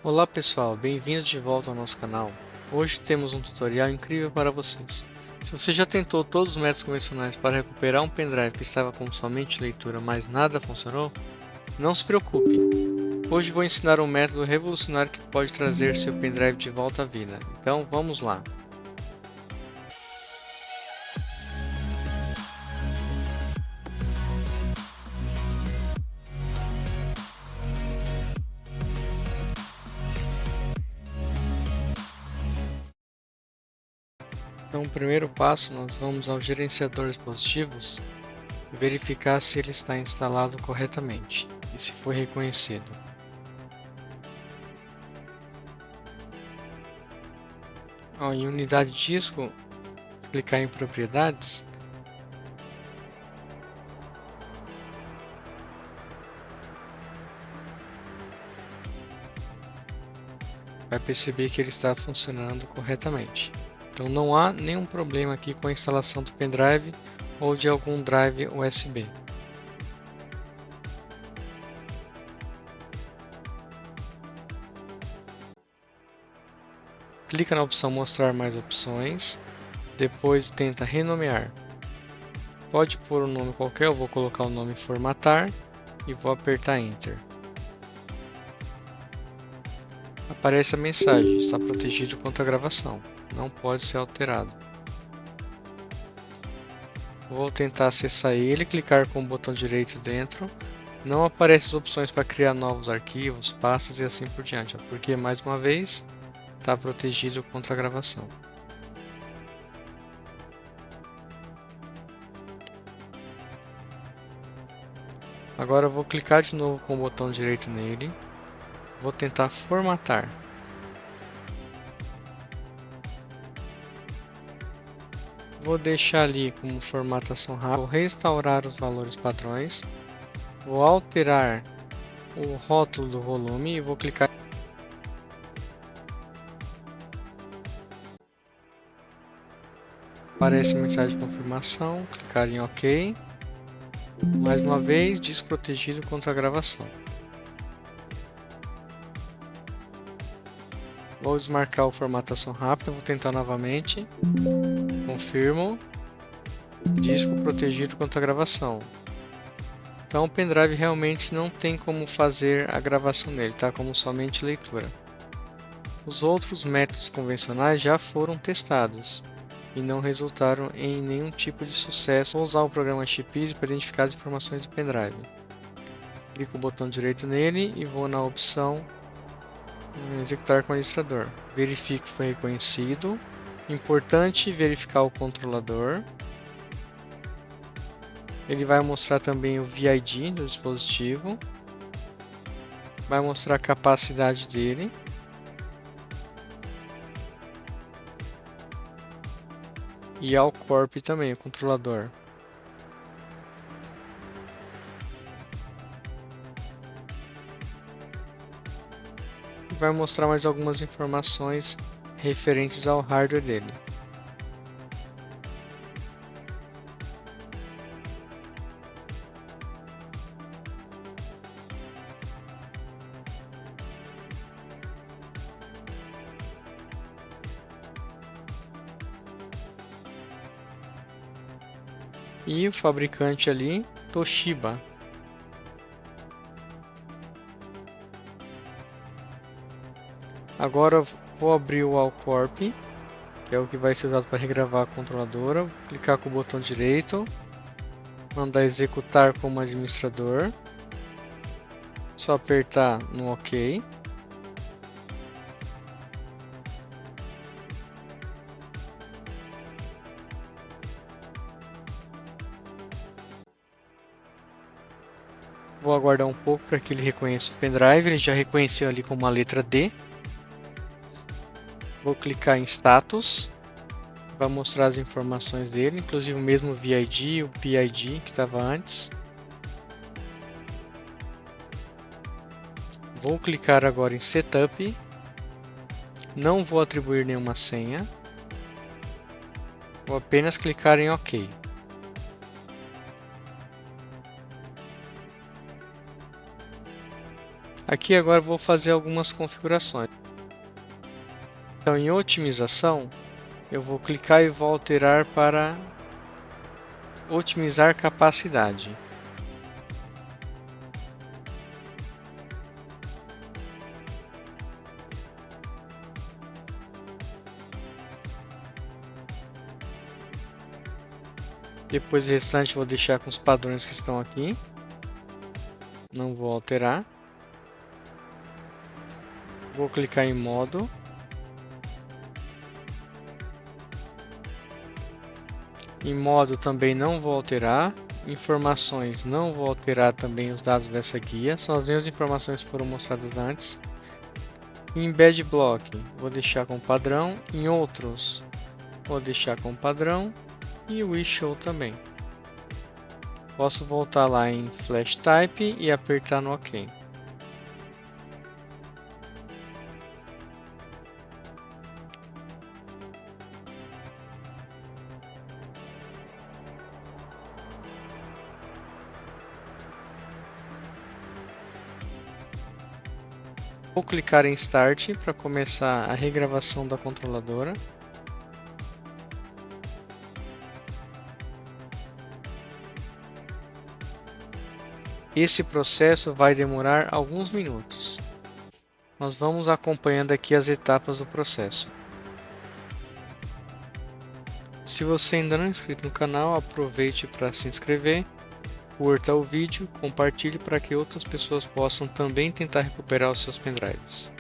Olá pessoal, bem-vindos de volta ao nosso canal. Hoje temos um tutorial incrível para vocês. Se você já tentou todos os métodos convencionais para recuperar um pendrive que estava com somente leitura, mas nada funcionou, não se preocupe. Hoje vou ensinar um método revolucionário que pode trazer seu pendrive de volta à vida. Então vamos lá. Então, o primeiro passo, nós vamos ao gerenciador de dispositivos e verificar se ele está instalado corretamente e se foi reconhecido. Em unidade de disco, clicar em propriedades. Vai perceber que ele está funcionando corretamente. Então não há nenhum problema aqui com a instalação do pendrive ou de algum drive USB. Clica na opção mostrar mais opções, depois tenta renomear. Pode pôr um nome qualquer, eu vou colocar o nome formatar e vou apertar Enter. Aparece a mensagem, está protegido contra a gravação, não pode ser alterado. Vou tentar acessar ele e clicar com o botão direito dentro. Não aparecem as opções para criar novos arquivos, pastas e assim por diante, porque mais uma vez está protegido contra a gravação. Agora eu vou clicar de novo com o botão direito nele. Vou tentar formatar. Vou deixar ali como formatação rápida. Vou restaurar os valores padrões. Vou alterar o rótulo do volume e vou clicar. Aparece a mensagem de confirmação. Clicar em OK. Mais uma vez, desprotegido contra a gravação. Vou desmarcar o formatação rápida, vou tentar novamente. Confirmo. Disco protegido contra a gravação. Então o pendrive realmente não tem como fazer a gravação nele, tá? Como somente leitura. Os outros métodos convencionais já foram testados e não resultaram em nenhum tipo de sucesso. Vou usar o programa Chipeasy para identificar as informações do pendrive. Clico o botão direito nele e vou na opção executar com o administrador. Verifique que foi reconhecido. Importante verificar o controlador. Ele vai mostrar também o VID do dispositivo. Vai mostrar a capacidade dele. E ao corp também, o controlador. Vai mostrar mais algumas informações referentes ao hardware dele. E o fabricante ali, Toshiba. Agora vou abrir o Allcorp, que é o que vai ser usado para regravar a controladora. Vou clicar com o botão direito, mandar executar como administrador. Só apertar no OK. Vou aguardar um pouco para que ele reconheça o pendrive. Ele já reconheceu ali com uma letra D. Vou clicar em status. Vai mostrar as informações dele, inclusive o mesmo VID, o PID que estava antes. Vou clicar agora em Setup. Não vou atribuir nenhuma senha. Vou apenas clicar em OK. Aqui agora eu vou fazer algumas configurações. Então, em otimização, eu vou clicar e vou alterar para otimizar capacidade. Depois o restante vou deixar com os padrões que estão aqui. Não vou alterar. Vou clicar em modo. Em modo também não vou alterar. Informações não vou alterar também os dados dessa guia. São as mesmas informações que foram mostradas antes. Em Embed Block vou deixar com padrão. Em outros vou deixar com padrão. E o Show também. Posso voltar lá em Flash Type e apertar no OK. Vou clicar em Start para começar a regravação da controladora. Esse processo vai demorar alguns minutos. Nós vamos acompanhando aqui as etapas do processo. Se você ainda não é inscrito no canal, aproveite para se inscrever, curta o vídeo, compartilhe para que outras pessoas possam também tentar recuperar os seus pendrives.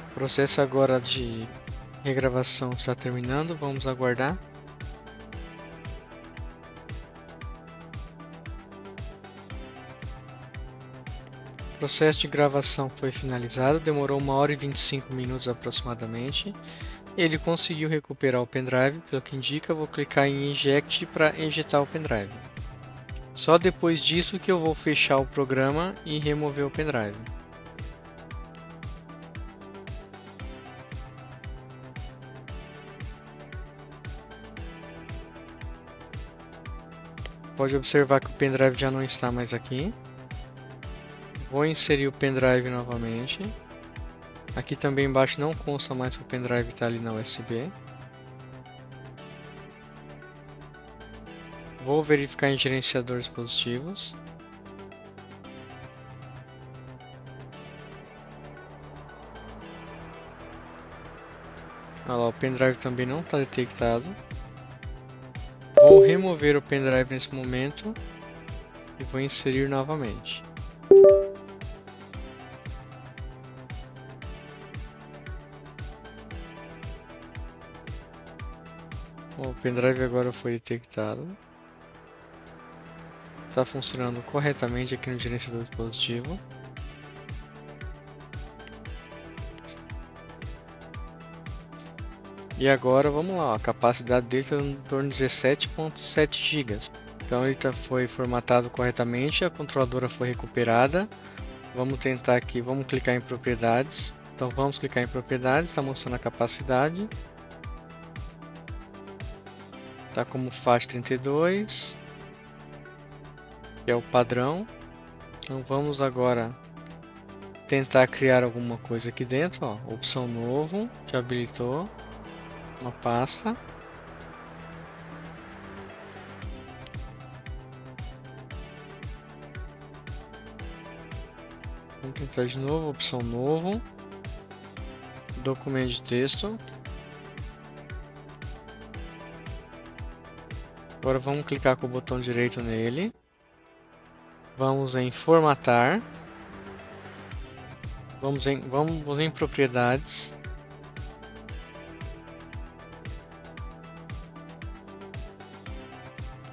O processo agora de regravação está terminando, vamos aguardar. O processo de gravação foi finalizado, demorou 1 hora e 25 minutos aproximadamente. Ele conseguiu recuperar o pendrive, pelo que indica, vou clicar em Eject para ejetar o pendrive. Só depois disso que eu vou fechar o programa e remover o pendrive. Pode observar que o pendrive já não está mais aqui. Vou inserir o pendrive novamente. Aqui também embaixo não consta mais que o pendrive está ali na USB. Vou verificar em gerenciador dispositivos. Olha lá, o pendrive também não está detectado. Vou remover o pendrive nesse momento e vou inserir novamente. O pendrive agora foi detectado. Está funcionando corretamente aqui no gerenciador dispositivo. E agora vamos lá, a capacidade dele está em torno de 17.7 GB. Então ele foi formatado corretamente, a controladora foi recuperada. Vamos tentar aqui, vamos clicar em propriedades. Então vamos clicar em propriedades, está mostrando a capacidade. Está como FAT32, que é o padrão. Então vamos agora tentar criar alguma coisa aqui dentro. Ó. Opção novo, já habilitou uma pasta. Vamos tentar de novo, opção novo, documento de texto. Agora vamos clicar com o botão direito nele. Vamos em formatar. Vamos em propriedades.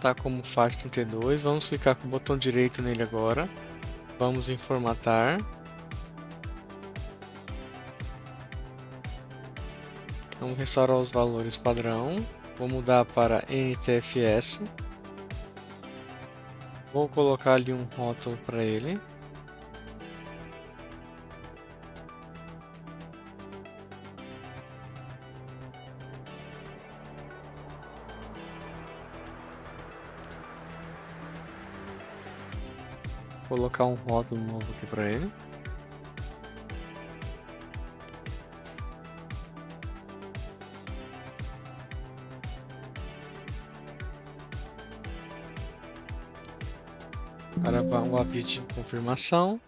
Tá como FAT32. Vamos clicar com o botão direito nele agora. Vamos em formatar. Vamos restaurar os valores padrão. Vou mudar para NTFS. Vou colocar ali um rótulo para ele. Vou colocar um rótulo novo aqui para ele. Agora vai o aviso de confirmação.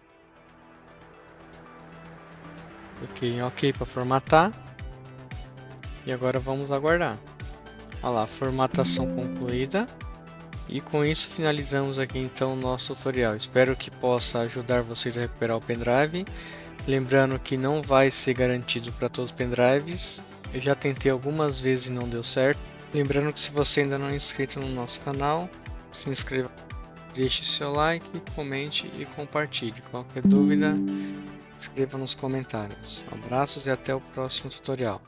Cliquei em OK para formatar. E agora vamos aguardar. Olha lá, formatação concluída. E com isso finalizamos aqui então o nosso tutorial. Espero que possa ajudar vocês a recuperar o pendrive. Lembrando que não vai ser garantido para todos os pendrives. Eu já tentei algumas vezes e não deu certo. Lembrando que se você ainda não é inscrito no nosso canal, se inscreva, deixe seu like, comente e compartilhe. Qualquer dúvida, escreva nos comentários. Abraços e até o próximo tutorial.